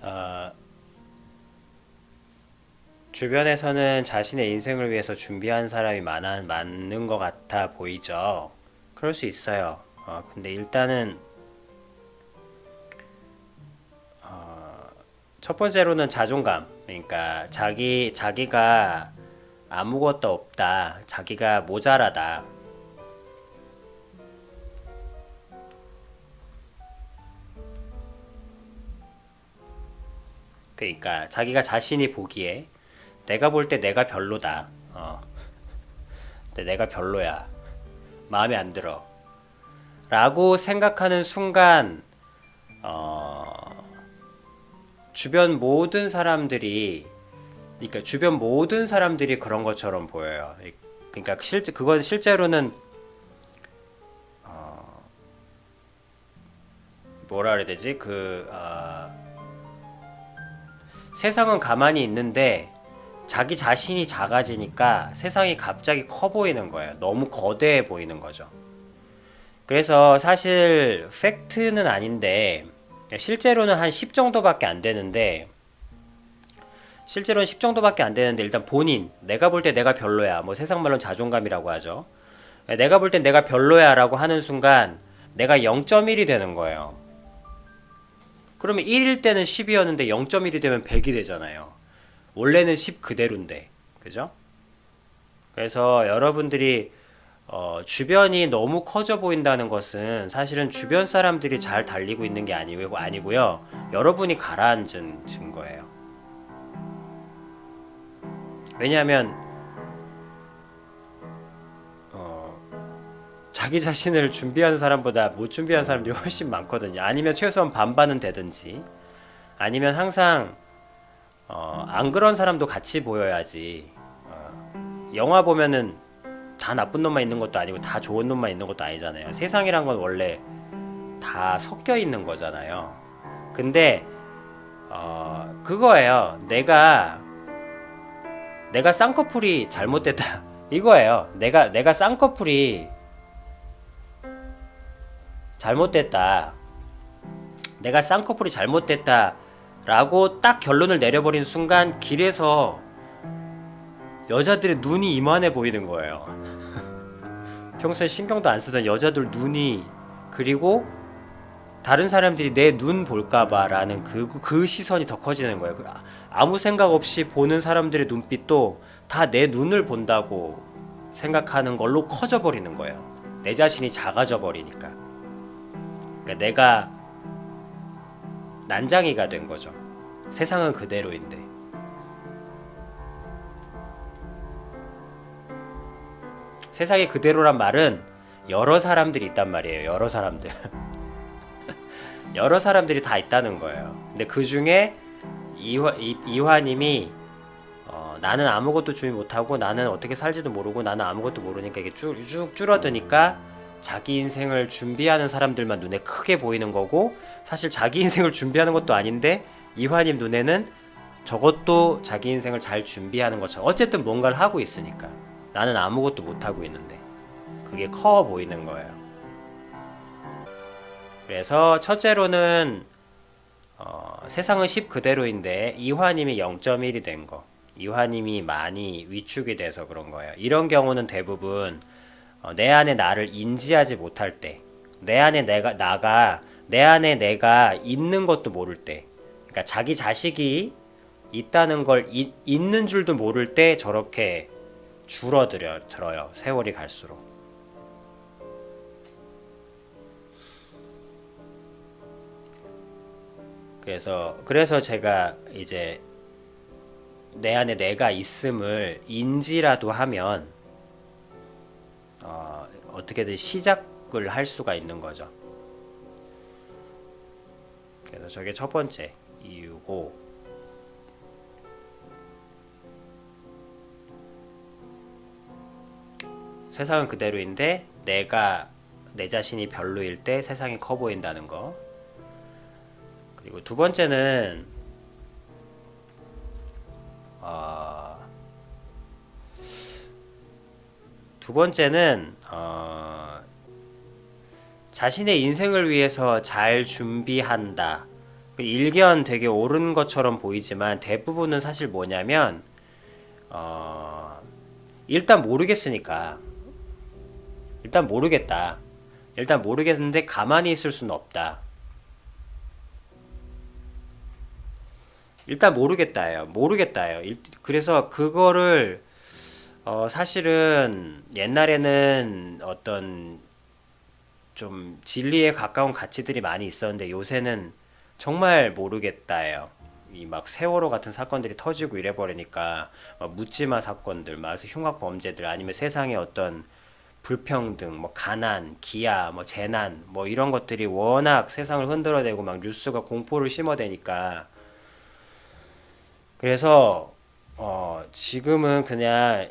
어, 주변에서는 자신의 인생을 위해서 준비한 사람이 많은 것 같아 보이죠. 그럴 수 있어요. 근데 일단은 첫 번째로는 자존감. 그러니까 자기가 아무것도 없다. 자기가 모자라다. 그러니까 자기가 자신이 보기에 내가 볼 때 내가 별로다. 근데 내가 별로야. 마음에 안 들어. 라고 생각하는 순간 주변 모든 사람들이 그러니까 주변 모든 사람들이 그런 것처럼 보여요. 그러니까 그건 실제로는 뭐라 그래야 되지? 세상은 가만히 있는데 자기 자신이 작아지니까 세상이 갑자기 커 보이는 거예요. 너무 거대해 보이는 거죠. 그래서 사실 팩트는 아닌데 실제로는 한 10 정도밖에 안 되는데 실제로는 10 정도밖에 안 되는데 일단 본인 내가 볼 때 내가 별로야. 뭐 세상 말로는 자존감이라고 하죠. 내가 볼 땐 내가 별로야 라고 하는 순간 내가 0.1이 되는 거예요. 그러면 1일 때는 10이었는데 0.1이 되면 100이 되잖아요. 원래는 10 그대로인데. 그죠? 그래서 여러분들이 주변이 너무 커져 보인다는 것은 사실은 주변 사람들이 잘 달리고 있는 게 아니고요. 여러분이 가라앉은 증거예요. 왜냐하면 자기 자신을 준비하는 사람보다 못 준비한 사람들이 훨씬 많거든요. 아니면 최소한 반반은 되든지 아니면 항상 안 그런 사람도 같이 보여야지. 영화 보면은 다 나쁜 놈만 있는 것도 아니고 다 좋은 놈만 있는 것도 아니잖아요. 세상이란 건 원래 다 섞여 있는 거잖아요. 근데 그거예요. 내가 쌍꺼풀이 잘못됐다. 이거예요. 내가 쌍꺼풀이 잘못됐다. 내가 쌍꺼풀이 잘못됐다라고 딱 결론을 내려버린 순간 길에서 여자들의 눈이 이만해 보이는 거예요. 평소에 신경도 안 쓰던 여자들 눈이 그리고 다른 사람들이 내 눈 볼까봐 라는 그 시선이 더 커지는 거예요. 아무 생각 없이 보는 사람들의 눈빛도 다 내 눈을 본다고 생각하는 걸로 커져 버리는 거예요. 내 자신이 작아져 버리니까. 그러니까 내가 난장이가 된 거죠. 세상은 그대로인데. 세상이 그대로란 말은 여러 사람들이 있단 말이에요. 여러 사람들. 여러 사람들이 다 있다는 거예요. 근데 그 중에 이화님이 나는 아무것도 준비 못하고 나는 어떻게 살지도 모르고 나는 아무것도 모르니까 이게 쭉 줄어드니까 자기 인생을 준비하는 사람들만 눈에 크게 보이는 거고 사실 자기 인생을 준비하는 것도 아닌데 이화님 눈에는 저것도 자기 인생을 잘 준비하는 것처럼 어쨌든 뭔가를 하고 있으니까 나는 아무것도 못하고 있는데 그게 커 보이는 거예요. 그래서 첫째로는 세상은 10 그대로인데 이화님이 0.1이 된 거. 이화님이 많이 위축이 돼서 그런 거예요. 이런 경우는 대부분 내 안에 나를 인지하지 못할 때, 내 안에 내가 있는 것도 모를 때, 그러니까 자기 자식이 있다는 걸 있는 줄도 모를 때 저렇게 줄어들어요. 세월이 갈수록. 그래서 제가 이제 내 안에 내가 있음을 인지라도 하면 어떻게든 시작을 할 수가 있는 거죠. 그래서 저게 첫 번째 이유고 세상은 그대로인데 내 자신이 별로일 때 세상이 커 보인다는 거. 그리고 두 번째는 자신의 인생을 위해서 잘 준비한다. 그 일견 되게 옳은 것처럼 보이지만 대부분은 사실 뭐냐면 어, 일단 모르겠으니까 일단 모르겠다. 일단 모르겠는데 가만히 있을 수는 없다. 일단 모르겠다예요. 모르겠다예요. 그래서 그거를 사실은 옛날에는 어떤 좀 진리에 가까운 가치들이 많이 있었는데 요새는 정말 모르겠다예요. 이 막 세월호 같은 사건들이 터지고 이래 버리니까 막 묻지마 사건들, 막 흉악 범죄들 아니면 세상의 어떤 불평등, 뭐 가난, 기아, 뭐 재난, 뭐 이런 것들이 워낙 세상을 흔들어대고 막 뉴스가 공포를 심어대니까 그래서 지금은 그냥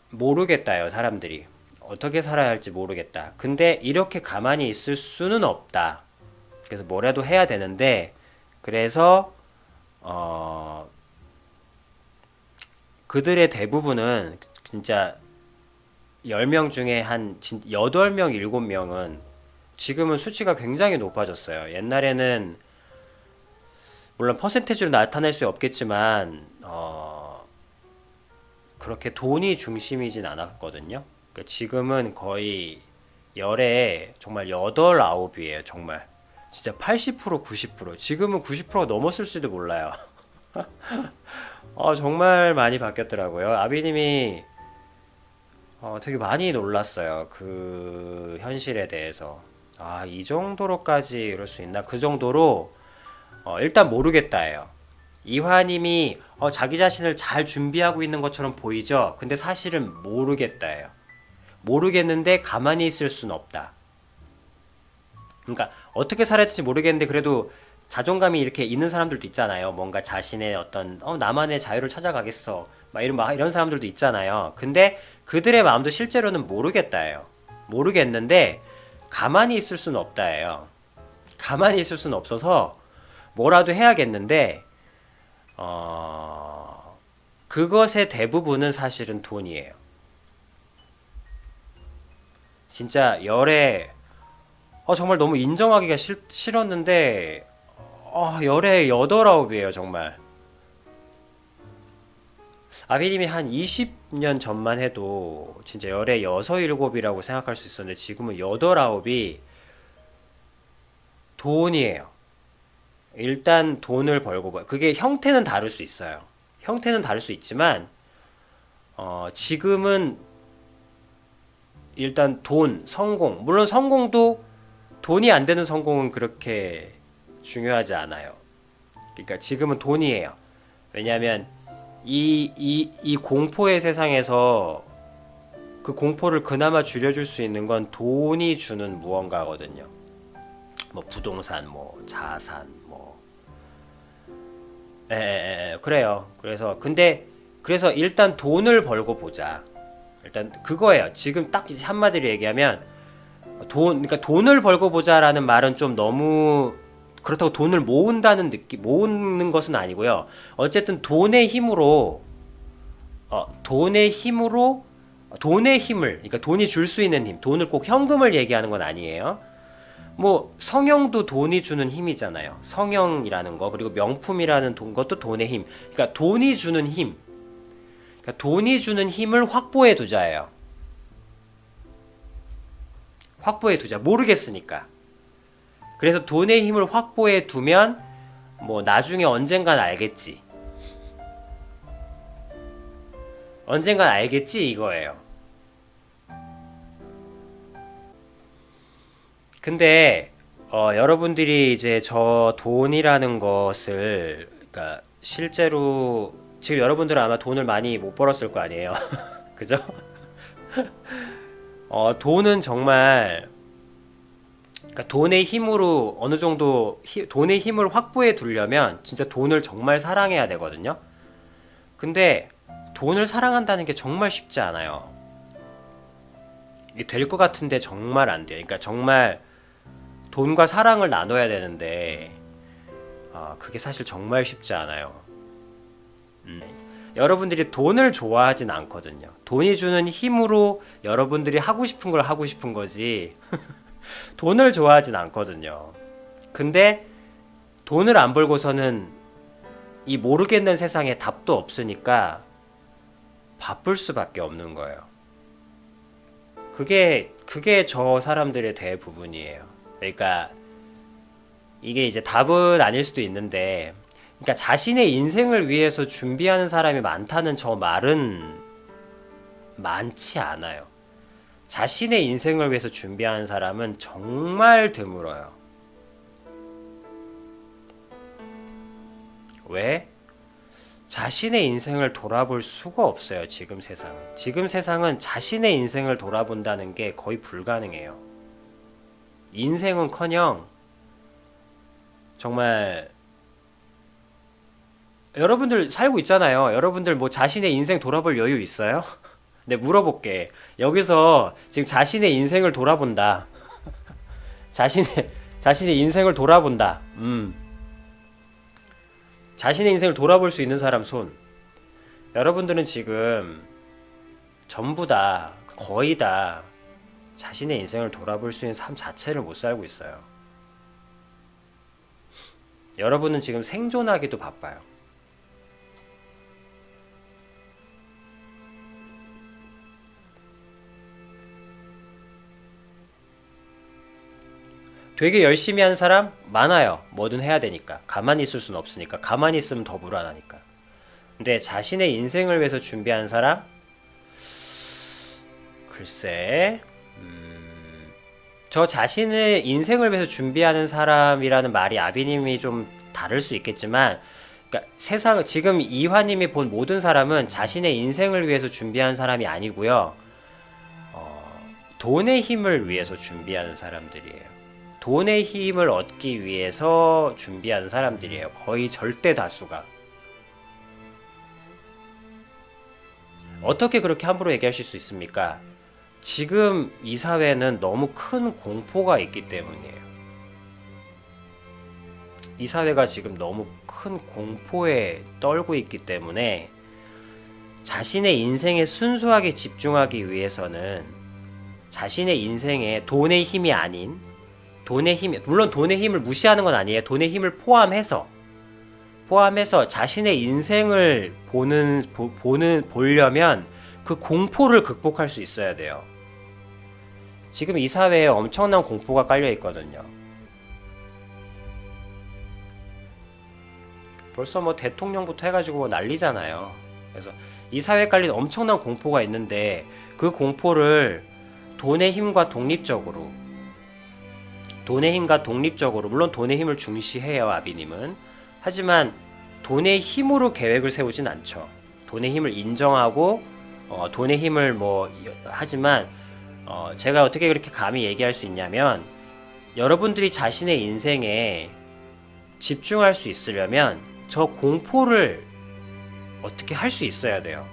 모르겠다요, 사람들이. 어떻게 살아야 할지 모르겠다. 근데 이렇게 가만히 있을 수는 없다. 그래서 뭐라도 해야 되는데, 그래서, 어, 그들의 대부분은 진짜 10명 중에 한 8명, 7명은 지금은 수치가 굉장히 높아졌어요. 옛날에는 물론 퍼센테이지로 나타낼 수 없겠지만, 그렇게 돈이 중심이진 않았거든요. 그러니까 지금은 거의 열에 정말 8, 9이에요. 정말. 진짜 80%, 90%. 지금은 90%가 넘었을지도 몰라요. 정말 많이 바뀌었더라고요. 아비님이 되게 많이 놀랐어요. 그 현실에 대해서. 아, 이 정도로까지 이럴 수 있나? 그 정도로 일단 모르겠다예요. 이화님이 자기 자신을 잘 준비하고 있는 것처럼 보이죠? 근데 사실은 모르겠다예요. 모르겠는데 가만히 있을 순 없다. 그러니까 어떻게 살아야 될지 모르겠는데 그래도 자존감이 이렇게 있는 사람들도 있잖아요. 뭔가 자신의 어떤 나만의 자유를 찾아가겠어. 막 이런 사람들도 있잖아요. 근데 그들의 마음도 실제로는 모르겠다예요. 모르겠는데 가만히 있을 수는 없다예요. 가만히 있을 수는 없어서 뭐라도 해야겠는데 그것의 대부분은 사실은 돈이에요. 진짜 열에 정말 너무 인정하기가 싫었는데 열에 8, 9이에요 정말. 아비님이 한 20년 전만 해도 진짜 열에 6, 7이라고 생각할 수 있었는데 지금은 8, 9이 돈이에요. 일단 돈을 벌고 그게 형태는 다를 수 있어요. 형태는 다를 수 있지만 지금은 일단 돈, 성공. 물론 성공도 돈이 안 되는 성공은 그렇게 중요하지 않아요. 그러니까 지금은 돈이에요. 왜냐하면 이 공포의 세상에서 그 공포를 그나마 줄여줄 수 있는 건 돈이 주는 무언가거든요. 뭐 부동산, 뭐 자산, 뭐 그래요. 그래서 일단 돈을 벌고 보자. 일단 그거예요. 지금 딱 한마디로 얘기하면 그러니까 돈을 벌고 보자라는 말은 좀 너무 그렇다고 돈을 모은다는 느낌, 모으는 것은 아니고요. 어쨌든 돈의 힘을, 그러니까 돈이 줄 수 있는 힘, 돈을 꼭 현금을 얘기하는 건 아니에요. 뭐 성형도 돈이 주는 힘이잖아요. 성형이라는 거 그리고 명품이라는 것도 돈의 힘. 그러니까 돈이 주는 힘. 그러니까 돈이 주는 힘을 확보해 두자예요. 확보해 두자. 모르겠으니까. 그래서 돈의 힘을 확보해 두면 뭐 나중에 언젠간 알겠지. 언젠간 알겠지 이거예요. 근데 여러분들이 이제 저 돈이라는 것을 그러니까 실제로 지금 여러분들은 아마 돈을 많이 못 벌었을 거 아니에요. 그죠? 돈은 정말 그러니까 돈의 힘으로 어느 정도 돈의 힘을 확보해 두려면 진짜 돈을 정말 사랑해야 되거든요. 근데 돈을 사랑한다는 게 정말 쉽지 않아요. 이게 될 것 같은데 정말 안 돼요. 그러니까 정말 돈과 사랑을 나눠야 되는데 그게 사실 정말 쉽지 않아요. 여러분들이 돈을 좋아하진 않거든요. 돈이 주는 힘으로 여러분들이 하고 싶은 걸 하고 싶은 거지 돈을 좋아하진 않거든요. 근데 돈을 안 벌고서는 이 모르겠는 세상에 답도 없으니까 바쁠 수밖에 없는 거예요. 그게 저 사람들의 대부분이에요. 그러니까 이게 이제 답은 아닐 수도 있는데, 그러니까 자신의 인생을 위해서 준비하는 사람이 많다는 저 말은 많지 않아요. 자신의 인생을 위해서 준비하는 사람은 정말 드물어요. 왜? 자신의 인생을 돌아볼 수가 없어요. 지금 세상은 자신의 인생을 돌아본다는 게 거의 불가능해요. 인생은커녕 정말 여러분들 살고 있잖아요. 여러분들 뭐 자신의 인생 돌아볼 여유 있어요? 네, 물어볼게. 여기서 지금 자신의 인생을 돌아본다. 자신의 인생을 돌아본다. 자신의 인생을 돌아볼 수 있는 사람 손. 여러분들은 지금 전부 다, 거의 다 자신의 인생을 돌아볼 수 있는 삶 자체를 못 살고 있어요. 여러분은 지금 생존하기도 바빠요. 되게 열심히 한 사람 많아요. 뭐든 해야 되니까. 가만히 있을 수는 없으니까. 가만히 있으면 더 불안하니까. 근데 자신의 인생을 위해서 준비한 사람? 글쎄, 저 자신의 인생을 위해서 준비하는 사람이라는 말이 아비님이 좀 다를 수 있겠지만, 그러니까 지금 이화님이 본 모든 사람은 자신의 인생을 위해서 준비한 사람이 아니고요. 돈의 힘을 위해서 준비하는 사람들이에요. 돈의 힘을 얻기 위해서 준비하는 사람들이에요. 거의 절대 다수가. 어떻게 그렇게 함부로 얘기하실 수 있습니까? 지금 이 사회는 너무 큰 공포가 있기 때문이에요. 이 사회가 지금 너무 큰 공포에 떨고 있기 때문에 자신의 인생에 순수하게 집중하기 위해서는 자신의 인생에 돈의 힘이 아닌 물론 돈의 힘을 무시하는 건 아니에요. 돈의 힘을 포함해서 자신의 인생을 보려면 그 공포를 극복할 수 있어야 돼요. 지금 이 사회에 엄청난 공포가 깔려 있거든요. 벌써 뭐 대통령부터 해가지고 뭐 난리잖아요. 그래서 이 사회에 깔린 엄청난 공포가 있는데 그 공포를 돈의 힘과 독립적으로 물론 돈의 힘을 중시해요, 아비님은. 하지만 돈의 힘으로 계획을 세우진 않죠. 돈의 힘을 인정하고 돈의 힘을 하지만 제가 어떻게 그렇게 감히 얘기할 수 있냐면, 여러분들이 자신의 인생에 집중할 수 있으려면 저 공포를 어떻게 할 수 있어야 돼요.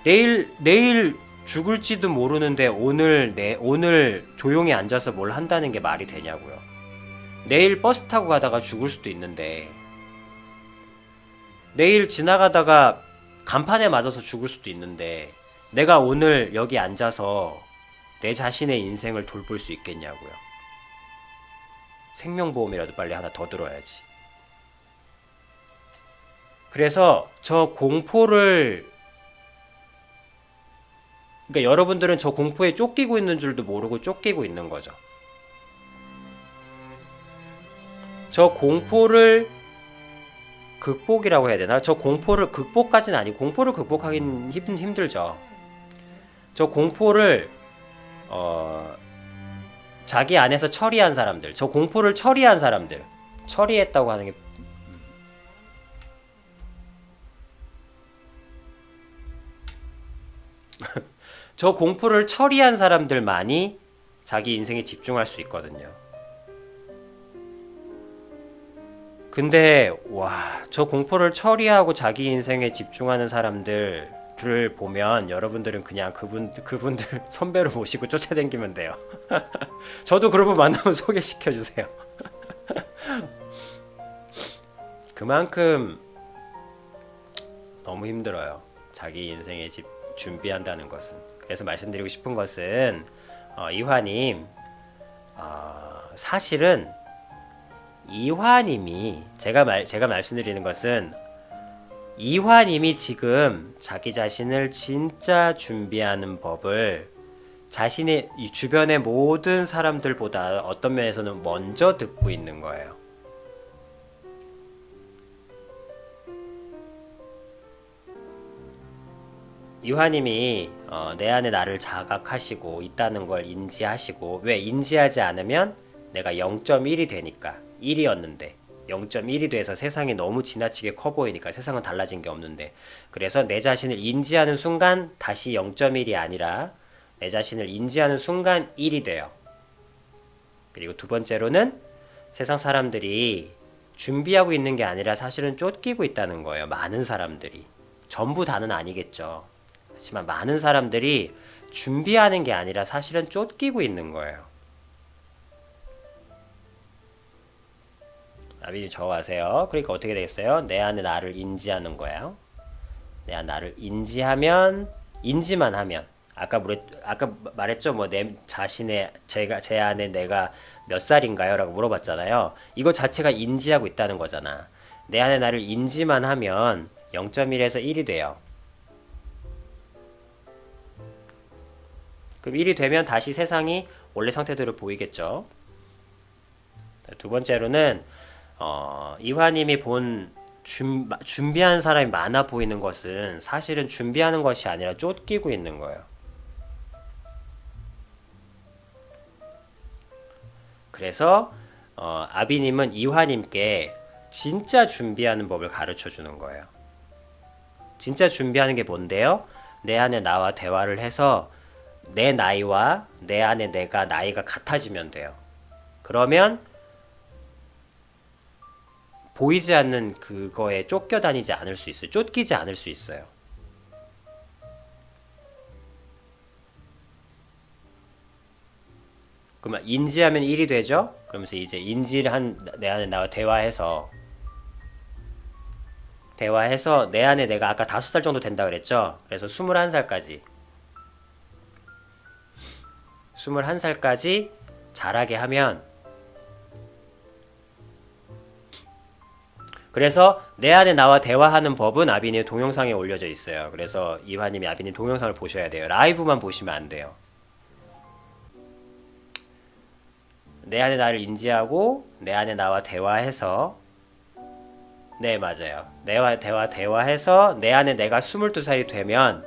내일 죽을지도 모르는데 오늘 조용히 앉아서 뭘 한다는 게 말이 되냐고요. 내일 버스 타고 가다가 죽을 수도 있는데, 내일 지나가다가 간판에 맞아서 죽을 수도 있는데, 내가 오늘 여기 앉아서 내 자신의 인생을 돌볼 수 있겠냐고요. 생명보험이라도 빨리 하나 더 들어야지. 그래서 저 공포를, 그러니까 여러분들은 저 공포에 쫓기고 있는 줄도 모르고 쫓기고 있는 거죠. 저 공포를 극복이라고 해야 되나? 저 공포를 극복까지는 아니고, 공포를 극복하긴 힘들죠. 저 공포를 자기 안에서 처리한 사람들, 저 공포를 처리한 사람들, 처리했다고 하는 게 저 공포를 처리한 사람들만이 자기 인생에 집중할 수 있거든요. 근데 저 공포를 처리하고 자기 인생에 집중하는 사람들을 보면 여러분들은 그냥 그분들 선배로 모시고 쫓아다니면 돼요. 저도 그런 분 만나면 소개시켜 주세요. 그만큼 너무 힘들어요. 자기 인생에 준비한다는 것은. 그래서 말씀드리고 싶은 것은, 이화님, 사실은 이화님이 제가 말씀드리는 것은 이화님이 지금 자기 자신을 진짜 준비하는 법을 자신의 이 주변의 모든 사람들보다 어떤 면에서는 먼저 듣고 있는 거예요. 이화님이 내 안에 나를 자각하시고 있다는 걸 인지하시고, 왜 인지하지 않으면 내가 0.1이 되니까, 1이었는데 0.1이 돼서 세상이 너무 지나치게 커 보이니까 세상은 달라진 게 없는데, 그래서 내 자신을 인지하는 순간 다시 0.1이 아니라 내 자신을 인지하는 순간 1이 돼요. 그리고 두 번째로는 세상 사람들이 준비하고 있는 게 아니라 사실은 쫓기고 있다는 거예요. 많은 사람들이. 전부 다는 아니겠죠. 하지만 많은 사람들이 준비하는 게 아니라 사실은 쫓기고 있는 거예요. 아비님 적어가세요. 그러니까 어떻게 되겠어요? 내 안에 나를 인지하는 거예요. 내 안에 나를 인지하면, 인지만 하면, 아까 말했죠. 뭐 내 자신의 제 안에 내가 몇 살인가요? 라고 물어봤잖아요. 이거 자체가 인지하고 있다는 거잖아. 내 안에 나를 인지만 하면 0.1에서 1이 돼요. 그럼 1이 되면 다시 세상이 원래 상태대로 보이겠죠. 두 번째로는 이화님이 준비한 사람이 많아 보이는 것은 사실은 준비하는 것이 아니라 쫓기고 있는 거예요. 그래서 아비님은 이화님께 진짜 준비하는 법을 가르쳐 주는 거예요. 진짜 준비하는 게 뭔데요? 내 안에 나와 대화를 해서 내 나이와 내 안에 내가 나이가 같아지면 돼요. 그러면 보이지 않는 그거에 쫓겨다니지 않을 수 있어요. 쫓기지 않을 수 있어요. 그러면 인지하면 1이 되죠? 그러면서 이제 인지를 한 내 안에 나와 대화해서 내 안에 내가 아까 5살 정도 된다 그랬죠? 그래서 21살까지 자라게 하면, 그래서 내 안에 나와 대화하는 법은 아비님 동영상에 올려져 있어요. 그래서 이화님이 아비님 동영상을 보셔야 돼요. 라이브만 보시면 안 돼요. 내 안에 나를 인지하고 내 안에 나와 대화해서, 네 맞아요. 대화해서 내 안에 내가 22살이 되면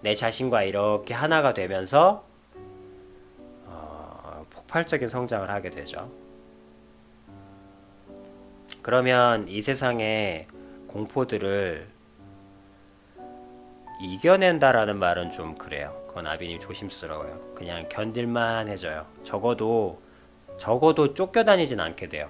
내 자신과 이렇게 하나가 되면서 폭발적인 성장을 하게 되죠. 그러면 이 세상의 공포들을 이겨낸다라는 말은 좀 그래요. 그건 아비님 조심스러워요. 그냥 견딜만 해져요. 적어도 쫓겨다니진 않게 돼요.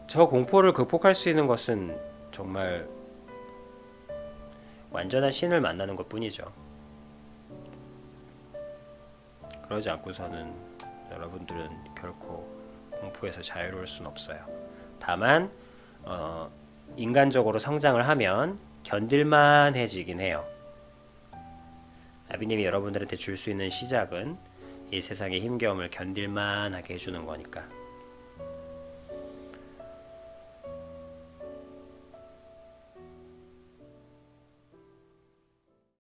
저 공포를 극복할 수 있는 것은 정말 완전한 신을 만나는 것 뿐이죠. 그러지 않고서는 여러분들은 결코 공포에서 자유로울 순 없어요. 다만 인간적으로 성장을 하면 견딜만 해지긴 해요. 아비님이 여러분들한테 줄 수 있는 시작은 이 세상의 힘겨움을 견딜만 하게 해주는 거니까.